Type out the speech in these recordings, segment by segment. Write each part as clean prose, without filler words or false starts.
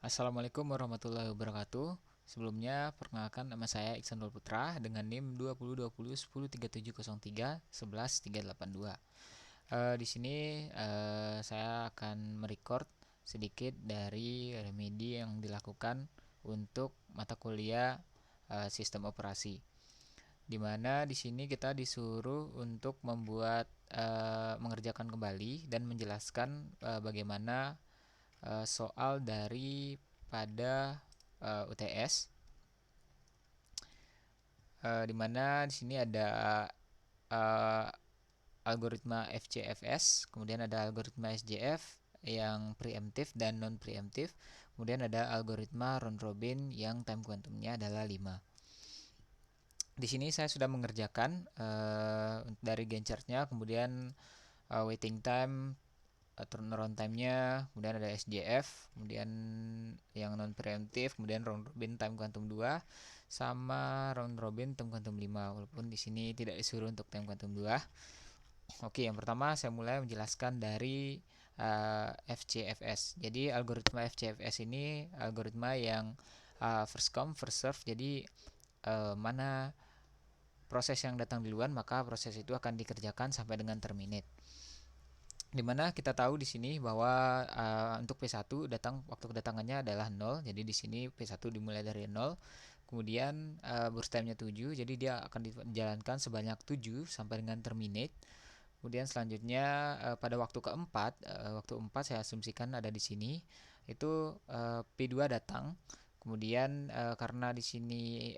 Assalamualaikum warahmatullahi wabarakatuh. Sebelumnya, perkenalkan nama saya Iksanul Putra dengan NIM 2020103703113882. Di sini saya akan merecord sedikit dari remedi yang dilakukan untuk mata kuliah sistem operasi. Di mana di sini kita disuruh untuk membuat mengerjakan kembali dan menjelaskan bagaimana soal dari pada UTS, di mana di sini ada uh, algoritma FCFS, kemudian ada algoritma SJF yang preemptif dan non preemptif, kemudian ada algoritma round robin yang time quantumnya adalah 5. Di sini saya sudah mengerjakan dari Gantt chart-nya, kemudian waiting time, turnaround time-nya, kemudian ada SJF, kemudian yang non preemptif, kemudian round robin time quantum 2 sama round robin time quantum 5, walaupun di sini tidak disuruh untuk time quantum 2. Oke, yang pertama saya mulai menjelaskan dari FCFS. Jadi algoritma FCFS ini algoritma yang first come first serve. Jadi mana proses yang datang duluan maka proses itu akan dikerjakan sampai dengan terminate. Dimana kita tahu di sini bahwa untuk P1 waktu kedatangannya adalah 0. Jadi di sini P1 dimulai dari 0. Kemudian burst time-nya 7. Jadi dia akan dijalankan sebanyak 7 sampai dengan terminate. Kemudian selanjutnya pada waktu keempat, waktu 4 saya asumsikan ada di sini. Itu P2 datang. Kemudian karena di sini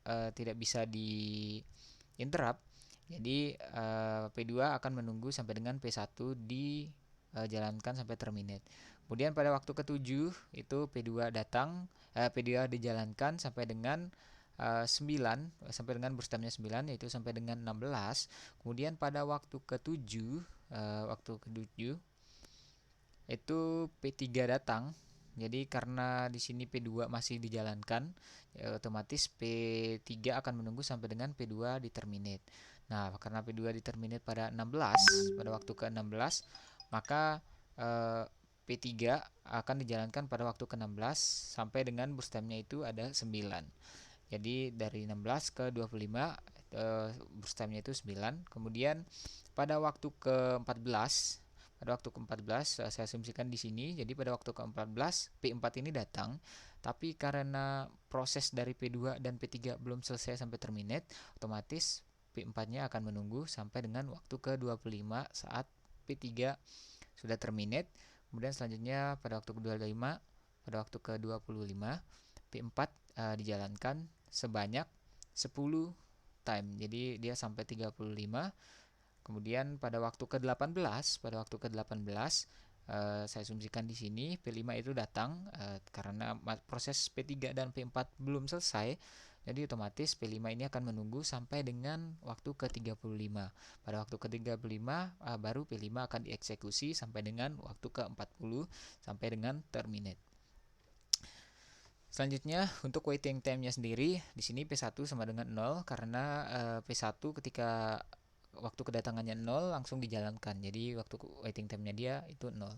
tidak bisa di interrupt, jadi P2 akan menunggu sampai dengan P1 dijalankan sampai terminate. Kemudian pada waktu ke-7 itu P2 datang, P2 dijalankan sampai dengan 9, sampai dengan burst time-nya 9, yaitu sampai dengan 16. Kemudian pada waktu ke-7, itu P3 datang. Jadi karena di sini P2 masih dijalankan, ya otomatis P3 akan menunggu sampai dengan P2 di terminate. Nah, karena P2 di terminate pada 16, pada waktu ke-16, maka P3 akan dijalankan pada waktu ke-16 sampai dengan burst time-nya itu ada 9. Jadi dari 16 ke 25 burst time-nya itu 9. Kemudian pada waktu ke-14, saya asumsikan di sini. Jadi pada waktu ke-14 P4 ini datang, tapi karena proses dari P2 dan P3 belum selesai sampai terminate, otomatis P4-nya akan menunggu sampai dengan waktu ke-25 saat P3 sudah terminate. Kemudian selanjutnya pada waktu ke-25, P4 dijalankan sebanyak 10 time. Jadi dia sampai 35. Kemudian pada waktu ke-18, saya asumsikan di sini P5 itu datang karena proses P3 dan P4 belum selesai. Jadi otomatis P5 ini akan menunggu sampai dengan waktu ke-35. Pada waktu ke-35 baru P5 akan dieksekusi sampai dengan waktu ke-40 sampai dengan terminate. Selanjutnya untuk waiting time-nya sendiri, di sini P1 sama dengan 0 karena P1 ketika waktu kedatangannya 0 langsung dijalankan. Jadi waktu waiting time-nya dia itu 0.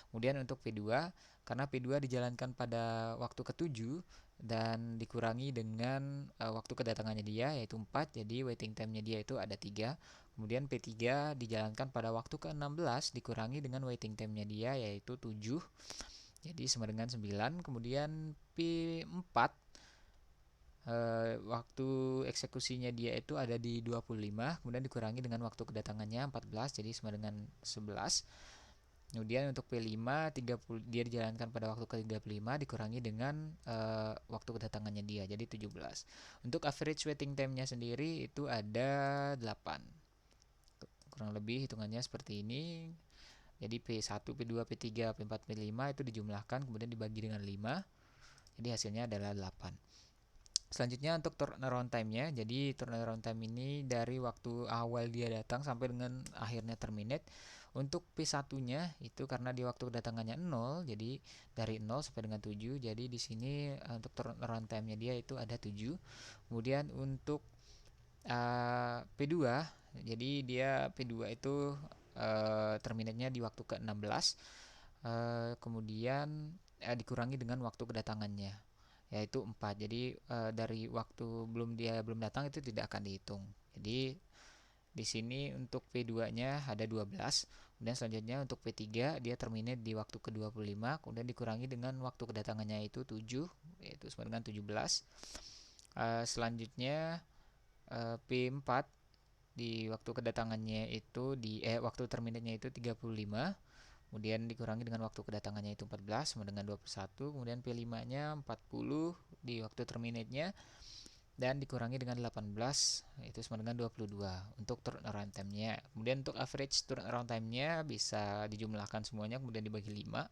Kemudian untuk P2, karena P2 dijalankan pada waktu ke-7 dan dikurangi dengan waktu kedatangannya dia yaitu 4, jadi waiting time-nya dia itu ada 3. Kemudian P3 dijalankan pada waktu ke-16 dikurangi dengan waiting time-nya dia yaitu 7. Jadi sama dengan 9. Kemudian P4 waktu eksekusinya dia itu ada di 25, kemudian dikurangi dengan waktu kedatangannya 14, jadi sama dengan 11. Kemudian untuk P5 30, dia dijalankan pada waktu ke-35 dikurangi dengan waktu kedatangannya dia, jadi 17. Untuk average waiting time-nya sendiri itu ada 8. Kurang lebih hitungannya seperti ini. Jadi P1, P2, P3, P4, P5 itu dijumlahkan kemudian dibagi dengan 5. Jadi hasilnya adalah 8. Selanjutnya untuk turnaround time-nya. Jadi turnaround time ini dari waktu awal dia datang sampai dengan akhirnya terminate. Untuk P1-nya itu karena di waktu kedatangannya 0, jadi dari 0 sampai dengan 7. Jadi di sini untuk turnaround time-nya dia itu ada 7. Kemudian untuk P2, jadi dia P2 itu terminate-nya di waktu ke-16. Kemudian dikurangi dengan waktu kedatangannya, yaitu 4. Jadi dari waktu dia belum datang itu tidak akan dihitung. Jadi di sini untuk P2-nya ada 12. Kemudian selanjutnya untuk P3 dia terminate di waktu ke-25, kemudian dikurangi dengan waktu kedatangannya itu 7, yaitu sama dengan 17. Selanjutnya P4 di waktu kedatangannya itu waktu terminate-nya itu 35, kemudian dikurangi dengan waktu kedatangannya itu 14 sama dengan 21, kemudian P5-nya 40 di waktu terminate-nya dan dikurangi dengan 18 itu sama dengan 22 untuk turnaround time-nya. Kemudian untuk average turnaround time-nya bisa dijumlahkan semuanya kemudian dibagi 5.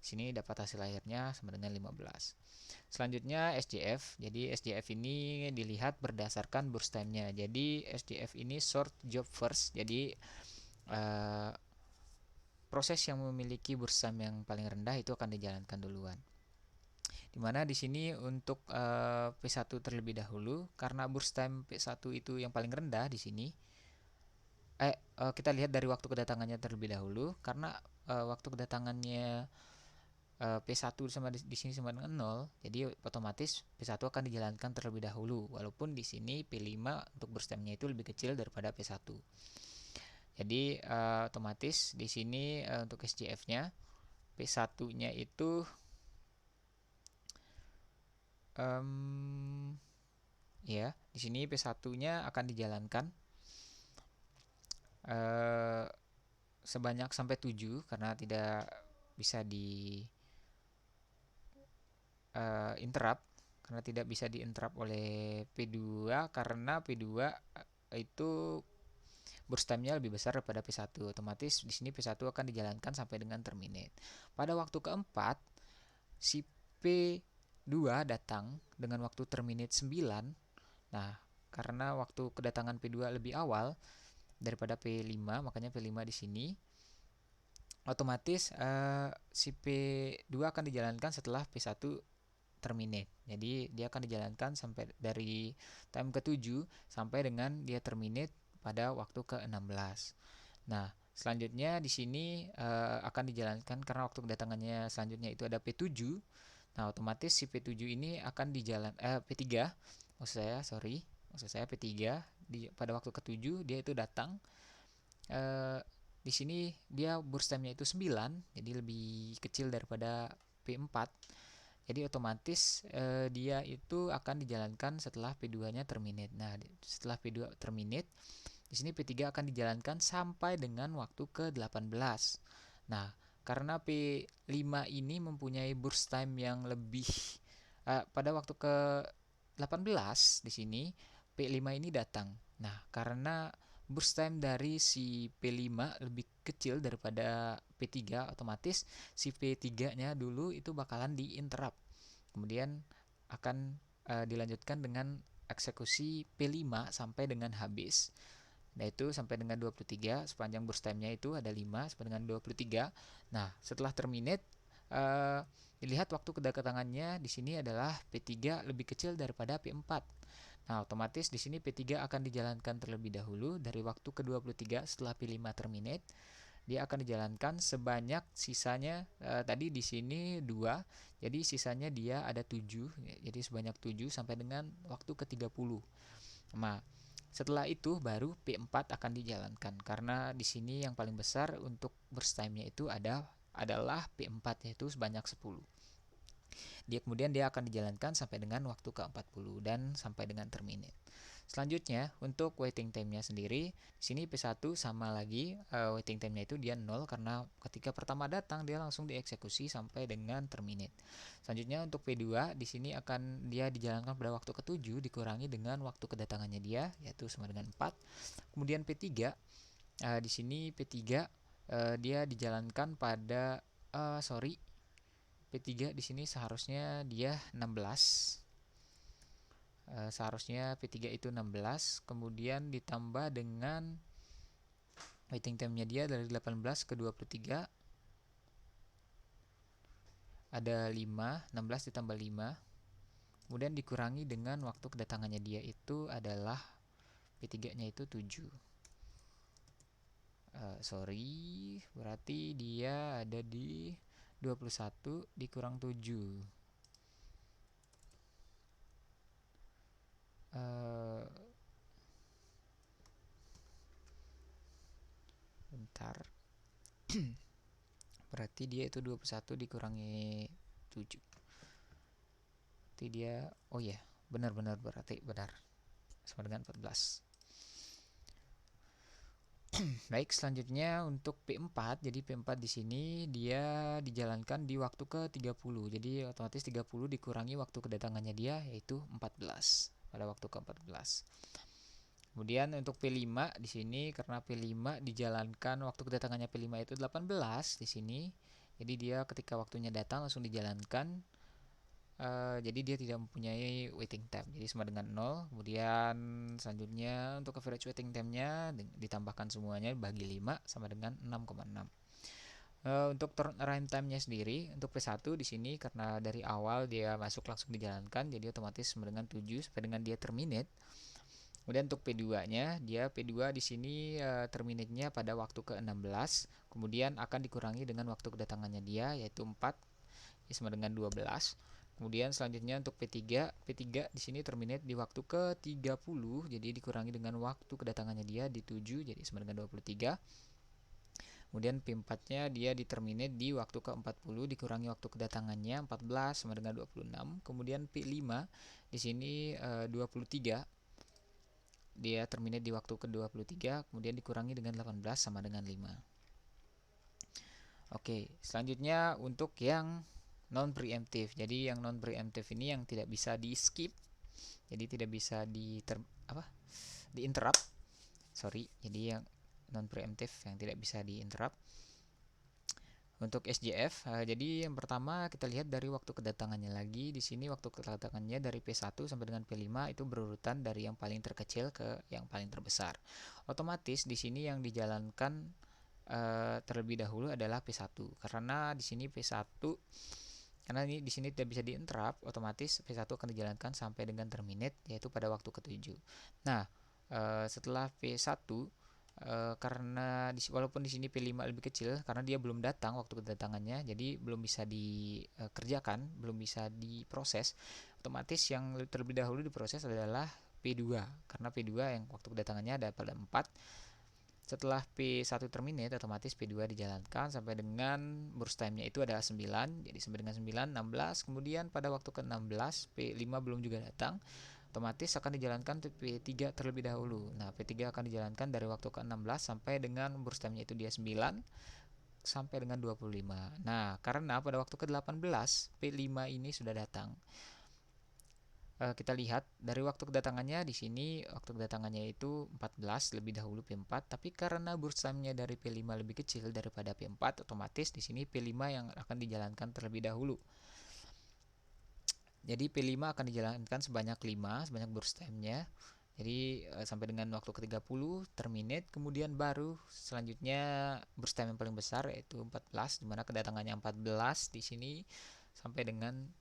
Sini dapat hasil akhirnya sama dengan 15. Selanjutnya SJF. Jadi SJF ini dilihat berdasarkan burst time-nya. Jadi SJF ini short job first. Jadi proses yang memiliki burst time yang paling rendah itu akan dijalankan duluan. Dimana di sini untuk P1 terlebih dahulu karena burst time P1 itu yang paling rendah di sini. Kita lihat dari waktu kedatangannya terlebih dahulu karena waktu kedatangannya P1 sama di sini sama dengan 0, jadi otomatis P1 akan dijalankan terlebih dahulu walaupun di sini P5 untuk burst time-nya itu lebih kecil daripada P1. Jadi otomatis di sini untuk SJF-nya P1-nya itu ya, di sini P1-nya akan dijalankan sebanyak sampai 7 karena tidak bisa di interrupt, karena tidak bisa di interrupt oleh P2 karena P2 itu burst time-nya lebih besar daripada P1. Otomatis di sini P1 akan dijalankan sampai dengan terminate. Pada waktu keempat si P2 datang dengan waktu terminate 9. Nah, karena waktu kedatangan P2 lebih awal daripada P5, makanya P5 di sini. Otomatis si P2 akan dijalankan setelah P1 terminate. Jadi dia akan dijalankan sampai dari time ke-7 sampai dengan dia terminate pada waktu ke-16. Nah, selanjutnya di sini akan dijalankan karena waktu kedatangannya selanjutnya itu ada P7. Nah, otomatis si P7 ini akan P3. Maksud saya P3 pada waktu ke-7 dia itu datang. Di sini dia burst time-nya itu 9, jadi lebih kecil daripada P4. Jadi otomatis dia itu akan dijalankan setelah P2-nya terminate. Nah, setelah P2 terminate, di sini P3 akan dijalankan sampai dengan waktu ke-18. Nah, karena P5 ini mempunyai burst time yang lebih pada waktu ke-18 di sini P5 ini datang. Nah, karena burst time dari si P5 lebih kecil daripada P3, otomatis si P3-nya dulu itu bakalan di-interrupt. Kemudian akan dilanjutkan dengan eksekusi P5 sampai dengan habis. Nah, itu sampai dengan 23, sepanjang burst time-nya itu ada 5 sampai dengan 23. Nah, setelah terminate dilihat waktu kedatangannya di sini adalah P3 lebih kecil daripada P4. Nah, otomatis di sini P3 akan dijalankan terlebih dahulu dari waktu ke-23 setelah P5 terminate. Dia akan dijalankan sebanyak sisanya tadi di sini 2. Jadi sisanya dia ada 7. Jadi sebanyak 7 sampai dengan waktu ke-30. Nah, setelah itu baru P4 akan dijalankan karena di sini yang paling besar untuk burst time-nya itu adalah P4 yaitu sebanyak 10. Kemudian dia akan dijalankan sampai dengan waktu ke-40 dan sampai dengan terminate. Selanjutnya untuk waiting time-nya sendiri, di sini P1 sama lagi waiting time-nya itu dia 0 karena ketika pertama datang dia langsung dieksekusi sampai dengan terminate. Selanjutnya untuk P2 di sini akan dia dijalankan pada waktu ke-7 dikurangi dengan waktu kedatangannya dia yaitu sama dengan 4. Kemudian P3 di sini P3 dia dijalankan pada P3 di sini seharusnya dia 16. Seharusnya P3 itu 16, kemudian ditambah dengan waiting time-nya dia dari 18 ke 23 ada 5, 16 ditambah 5. Kemudian dikurangi dengan waktu kedatangannya dia itu adalah P3-nya itu 7. Berarti dia ada di 21 dikurang 7. Bentar. Berarti dia itu 21 dikurangi 7. Berarti dia, oh ya, benar-benar berarti benar. Sama dengan 14. Baik, selanjutnya untuk P4. Jadi P4 di sini dia dijalankan di waktu ke-30. Jadi otomatis 30 dikurangi waktu kedatangannya dia, yaitu 14 pada waktu ke-14. Kemudian untuk P5 di sini, karena P5 dijalankan waktu kedatangannya P5 itu 18 di sini. Jadi dia ketika waktunya datang langsung dijalankan. Jadi dia tidak mempunyai waiting time, jadi sama dengan 0. Kemudian selanjutnya untuk average waiting time-nya ditambahkan semuanya bagi 5 sama dengan 6,6. Untuk turnaround time-nya sendiri untuk P1 di sini karena dari awal dia masuk langsung dijalankan, jadi otomatis sama dengan 7 sampai dengan dia terminate. Kemudian untuk P2-nya, dia P2 di sini terminate-nya pada waktu ke-16, kemudian akan dikurangi dengan waktu kedatangannya dia yaitu 4 sama dengan 12. Kemudian selanjutnya untuk P3 di sini terminate di waktu ke-30, jadi dikurangi dengan waktu kedatangannya dia di 7, jadi sama dengan 23. Kemudian P4-nya dia diterminate di waktu ke-40, dikurangi waktu kedatangannya 14 sama dengan 26. Kemudian P5 di sini 23. Dia terminate di waktu ke-23, kemudian dikurangi dengan 18 sama dengan 5. Oke, selanjutnya untuk yang non preemptive. Jadi yang non preemptive ini yang tidak bisa di skip, jadi tidak bisa di interrupt. Jadi yang non preemptive yang tidak bisa di interrupt. Untuk SJF, jadi yang pertama kita lihat dari waktu kedatangannya lagi. Di sini waktu kedatangannya dari P1 sampai dengan P5 itu berurutan dari yang paling terkecil ke yang paling terbesar. Otomatis di sini yang dijalankan terlebih dahulu adalah P1 karena di sini P1 karena ini di sini tidak bisa di-interrupt, otomatis P1 akan dijalankan sampai dengan terminate yaitu pada waktu ke-7. Nah, setelah P1 karena walaupun di sini P5 lebih kecil karena dia belum datang waktu kedatangannya, jadi belum bisa dikerjakan, belum bisa diproses. Otomatis yang terlebih dahulu diproses adalah P2 karena P2 yang waktu kedatangannya ada pada 4. Setelah P1 terminate, otomatis P2 dijalankan sampai dengan burst time-nya itu adalah 9. Jadi sampai dengan 9, 16. Kemudian pada waktu ke-16, P5 belum juga datang. Otomatis akan dijalankan P3 terlebih dahulu. Nah, P3 akan dijalankan dari waktu ke-16 sampai dengan burst time-nya itu dia 9 sampai dengan 25. Nah, karena pada waktu ke-18, P5 ini sudah datang. Kita lihat dari waktu kedatangannya di sini waktu kedatangannya itu 14 lebih dahulu P4, tapi karena burst time-nya dari P5 lebih kecil daripada P4, otomatis di sini P5 yang akan dijalankan terlebih dahulu. Jadi P5 akan dijalankan sebanyak burst time-nya. Jadi sampai dengan waktu ke-30 terminate, kemudian baru selanjutnya burst time yang paling besar yaitu 14 di mana kedatangannya 14 di sini sampai dengan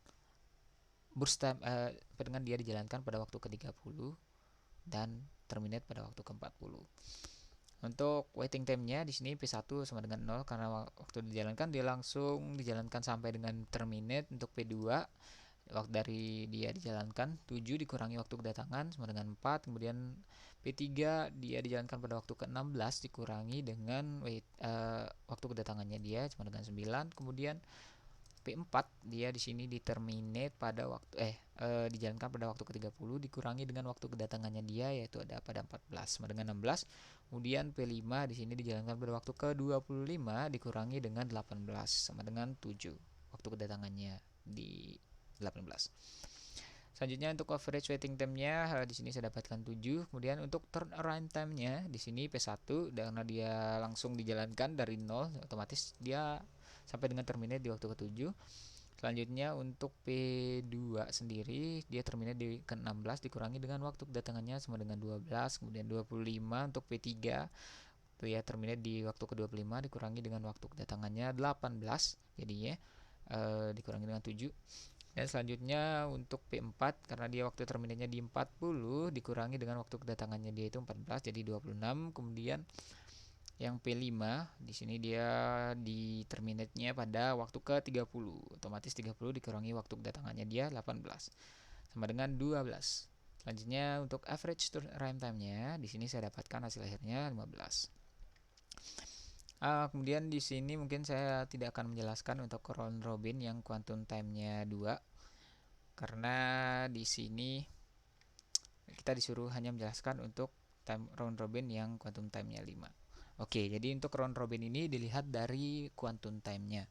burst time dengan dia dijalankan pada waktu ke-30 dan terminate pada waktu ke-40. Untuk waiting time-nya di sini P1 sama dengan 0 karena waktu dijalankan dia langsung dijalankan sampai dengan terminate. Untuk P2 waktu dari dia dijalankan 7 dikurangi waktu kedatangan sama dengan 4. Kemudian P3 dia dijalankan pada waktu ke-16 dikurangi dengan waktu kedatangannya dia sama dengan 9. Kemudian P4 dia di sini diterminate pada waktu dijalankan pada waktu ke-30 dikurangi dengan waktu kedatangannya dia yaitu ada pada 14 sama dengan 16. Kemudian P5 di sini dijalankan pada waktu ke-25 dikurangi dengan 18 sama dengan 7 waktu kedatangannya di 18. Selanjutnya untuk average waiting time-nya di sini saya dapatkan 7. Kemudian untuk turnaround time-nya di sini P1 karena dia langsung dijalankan dari 0, otomatis dia sampai dengan terminate di waktu ke-7. Selanjutnya untuk P2 sendiri dia terminate di ke-16 dikurangi dengan waktu kedatangannya sama dengan 12. Kemudian 25 untuk P3 dia terminate di waktu ke-25 dikurangi dengan waktu kedatangannya 18 jadinya dikurangi dengan 7. Dan selanjutnya untuk P4 karena dia waktu terminate-nya di 40 dikurangi dengan waktu kedatangannya dia itu 14 jadi 26. Kemudian Yang P5 di sini dia di terminate-nya pada waktu ke-30. Otomatis 30 dikurangi waktu kedatangannya dia 18 sama dengan 12. Selanjutnya untuk average runtime time-nya di sini saya dapatkan hasil akhirnya 15. Kemudian di sini mungkin saya tidak akan menjelaskan untuk round robin yang quantum time-nya 2 karena di sini kita disuruh hanya menjelaskan untuk time round robin yang quantum time-nya 5. Oke, jadi untuk round robin ini dilihat dari quantum time-nya.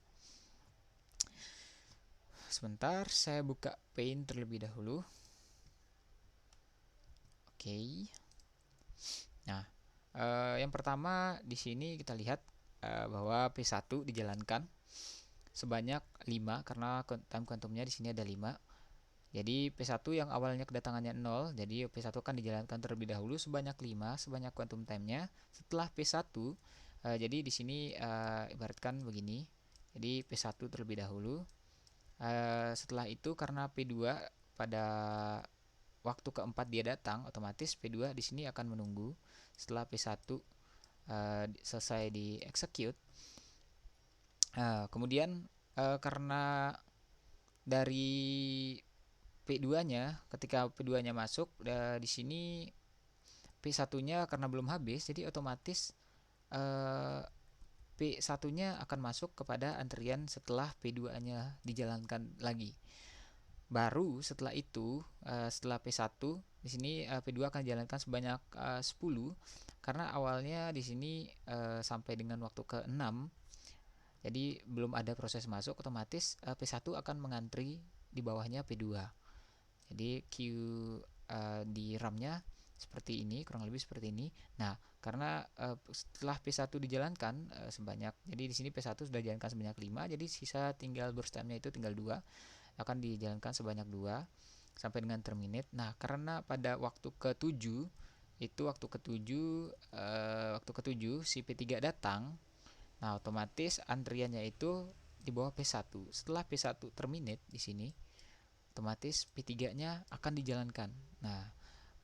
Sebentar, saya buka Paint terlebih dahulu. Oke. Nah, yang pertama di sini kita lihat bahwa P1 dijalankan sebanyak 5 karena time quantumnya di sini ada 5. Jadi P1 yang awalnya kedatangannya 0, jadi P1 akan dijalankan terlebih dahulu sebanyak 5 sebanyak quantum time-nya. Setelah P1 jadi di sini ibaratkan begini. Jadi P1 terlebih dahulu. Setelah itu karena P2 pada waktu keempat dia datang, otomatis P2 di sini akan menunggu setelah P1 selesai di execute. Kemudian karena dari P2-nya, ketika P2-nya masuk di sini P1-nya karena belum habis, jadi otomatis P1-nya akan masuk kepada antrian setelah P2-nya dijalankan lagi. Baru setelah itu, setelah P1 di sini P2 akan dijalankan sebanyak 10 karena awalnya di sini sampai dengan waktu ke-6. Jadi belum ada proses masuk, otomatis P1 akan mengantri di bawahnya P2. Jadi queue di RAM-nya seperti ini, kurang lebih seperti ini. Nah, karena setelah P1 dijalankan sebanyak, jadi di sini P1 sudah dijalankan sebanyak 5, jadi sisa tinggal burst time-nya itu tinggal 2, akan dijalankan sebanyak 2 sampai dengan terminate. Nah, karena pada waktu ke-7 itu waktu ke-7 si P3 datang. Nah, otomatis antriannya itu di bawah P1. Setelah P1 terminate di sini, otomatis P3-nya akan dijalankan. Nah,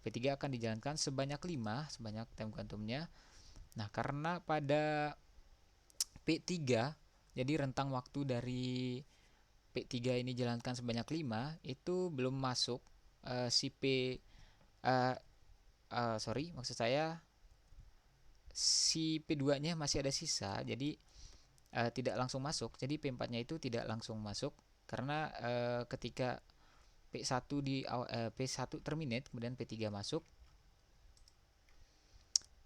P3 akan dijalankan sebanyak 5, sebanyak time quantumnya. Nah, karena pada P3, jadi rentang waktu dari P3 ini jalankan sebanyak 5, itu belum masuk si P sorry, maksud saya si P2-nya masih ada sisa, jadi tidak langsung masuk. Jadi P4-nya itu tidak langsung masuk karena ketika P1 terminate, kemudian P3 masuk.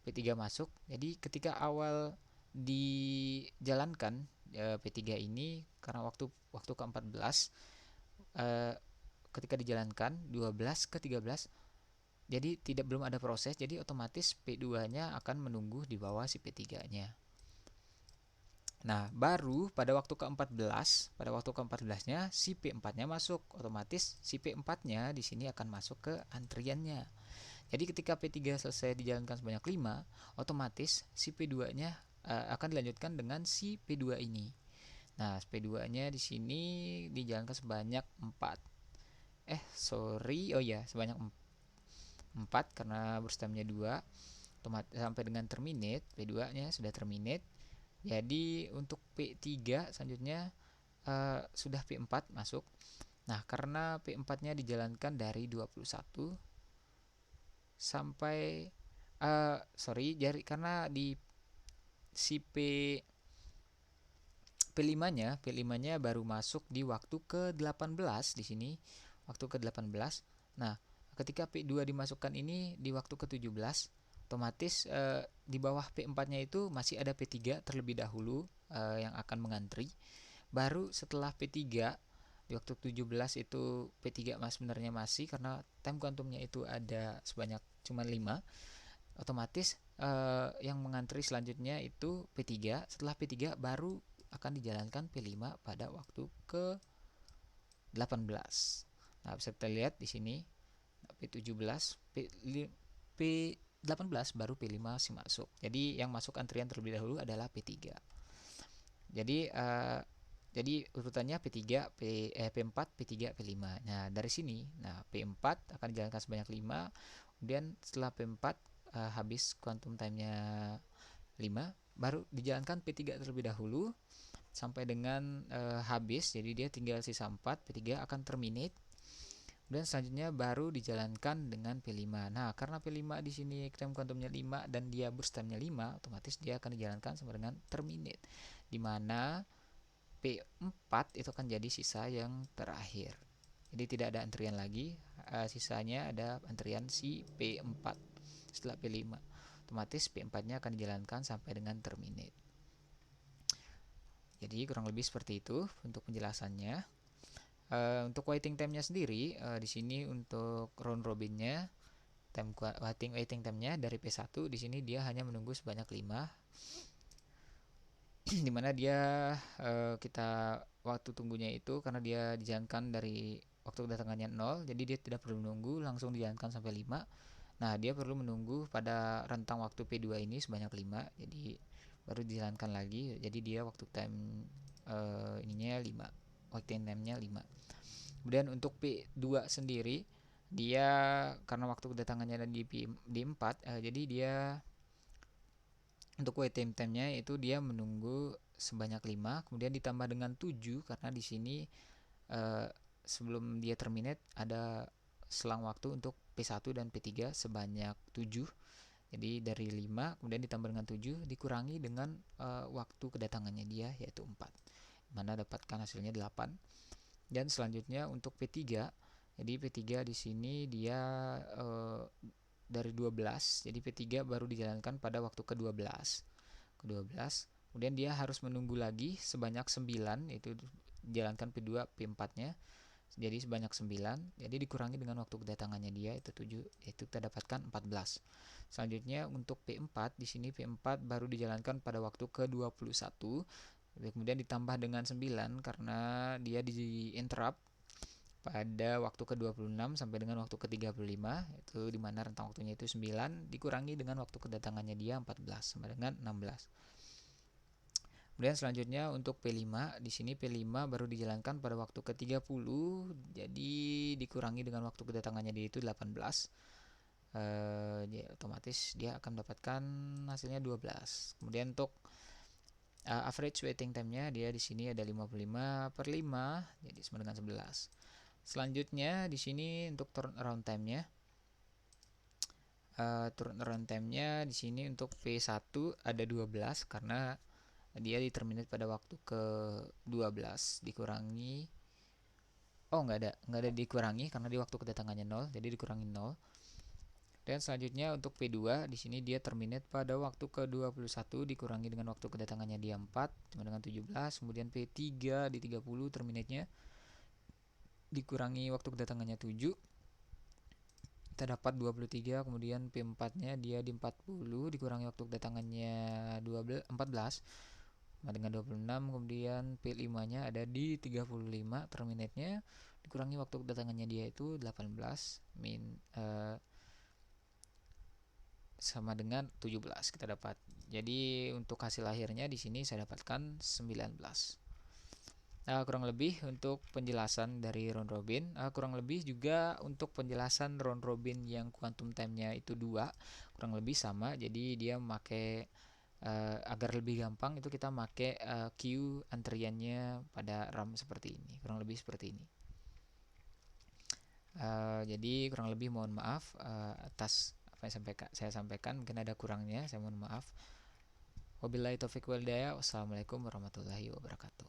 P3 masuk. Jadi ketika awal dijalankan P3 ini karena waktu ke-14 ketika dijalankan 12 ke 13, jadi belum ada proses, jadi otomatis P2-nya akan menunggu di bawah si P3-nya. Nah, baru pada waktu ke-14-nya si P4-nya masuk, otomatis si P4-nya di sini akan masuk ke antriannya. Jadi ketika P3 selesai dijalankan sebanyak 5, otomatis si P2-nya akan dilanjutkan dengan si P2 ini. Nah, P2-nya di sini dijalankan sebanyak 4. Sebanyak 4 karena burst time-nya 2. Sampai dengan terminate, P2-nya sudah terminate. Jadi untuk P3 selanjutnya sudah P4 masuk. Nah, karena P4-nya dijalankan dari 21 sampai karena di si P5-nya baru masuk di waktu ke-18 di sini, waktu ke-18. Nah, ketika P2 dimasukkan ini di waktu ke-17, otomatis di bawah P4-nya itu masih ada P3 terlebih dahulu yang akan mengantri. Baru setelah P3 di waktu 17 itu P3 sebenarnya masih karena time quantumnya itu ada sebanyak cuma 5. Otomatis yang mengantri selanjutnya itu P3. Setelah P3 baru akan dijalankan P5 pada waktu ke-18. Nah, bisa kita lihat di sini P17, P18 baru P5 masuk. Jadi yang masuk antrian terlebih dahulu adalah P3. Jadi urutannya P3, P4, P3, P5. Nah, dari sini, P4 akan dijalankan sebanyak 5. Kemudian setelah P4 habis quantum time-nya 5, baru dijalankan P3 terlebih dahulu sampai dengan habis, jadi dia tinggal sisa 4, P3 akan terminate. Dan selanjutnya baru dijalankan dengan P5. Nah, karena P5 di sini time quantumnya 5 dan dia burst time-nya 5, otomatis dia akan dijalankan sama dengan terminate. Di mana P4 itu akan jadi sisa yang terakhir. Jadi tidak ada antrian lagi, sisanya ada antrian si P4 setelah P5. Otomatis P4-nya akan dijalankan sampai dengan terminate. Jadi kurang lebih seperti itu untuk penjelasannya. Untuk waiting time-nya sendiri, di sini untuk round robinnya, waiting time-nya dari P1 di sini dia hanya menunggu sebanyak 5 dimana dia kita waktu tunggunya itu karena dia dijalankan dari waktu kedatangannya 0, jadi dia tidak perlu menunggu, langsung dijalankan sampai 5. Nah, dia perlu menunggu pada rentang waktu P2 ini sebanyak 5, jadi baru dijalankan lagi, jadi dia waktu time ininya 5, waiting time-nya 5. Kemudian untuk P2 sendiri, dia karena waktu kedatangannya ada di 4, jadi dia untuk waiting time-nya itu dia menunggu sebanyak 5, kemudian ditambah dengan 7 karena di sini sebelum dia terminate ada selang waktu untuk P1 dan P3 sebanyak 7. Jadi dari 5 kemudian ditambah dengan 7 dikurangi dengan waktu kedatangannya dia yaitu 4. Mana dapatkan hasilnya 8. Dan selanjutnya untuk P3, jadi P3 di sini dia dari 12, jadi P3 baru dijalankan pada waktu ke-12. Kemudian dia harus menunggu lagi sebanyak 9, itu jalankan P2 P4-nya. Jadi sebanyak 9, jadi dikurangi dengan waktu kedatangannya dia itu 7, itu kita dapatkan 14. Selanjutnya untuk P4, di sini P4 baru dijalankan pada waktu ke-21. Kemudian ditambah dengan 9 karena dia di interrupt pada waktu ke-26 sampai dengan waktu ke-35, itu dimana rentang waktunya itu 9 dikurangi dengan waktu kedatangannya dia 14 sama dengan 16. Kemudian selanjutnya untuk P5, di sini P5 baru dijalankan pada waktu ke-30, jadi dikurangi dengan waktu kedatangannya dia itu 18. Otomatis dia akan mendapatkan hasilnya 12. Kemudian untuk average waiting time-nya dia di sini ada 55/5, jadi sama dengan 11. Selanjutnya di sini untuk turnaround time-nya, di sini untuk P1 ada 12 karena dia diterminate pada waktu ke-12 dikurangi nggak ada dikurangi karena di waktu kedatangannya 0, jadi dikurangi 0. Dan selanjutnya untuk P2 di sini dia terminate pada waktu ke-21 dikurangi dengan waktu kedatangannya dia 4 sama dengan 17. Kemudian P3 di 30 terminate-nya dikurangi waktu kedatangannya 7, kita dapat 23. Kemudian P4-nya dia di 40 dikurangi waktu kedatangannya 14 sama dengan 26. Kemudian P5-nya ada di 35 terminate-nya dikurangi waktu kedatangannya dia itu 18 sama dengan 17 kita dapat. Jadi untuk hasil akhirnya di sini saya dapatkan 19. Kurang lebih untuk penjelasan dari round robin. Kurang lebih juga untuk penjelasan round robin yang quantum time-nya itu 2, kurang lebih sama. Jadi dia memakai agar lebih gampang itu kita pakai queue antriannya pada RAM seperti ini. Kurang lebih seperti ini. Jadi kurang lebih mohon maaf atas apa yang saya sampaikan, mungkin ada kurangnya, saya mohon maaf. Wabillahi taufiq wal hidayah. Wassalamualaikum warahmatullahi wabarakatuh.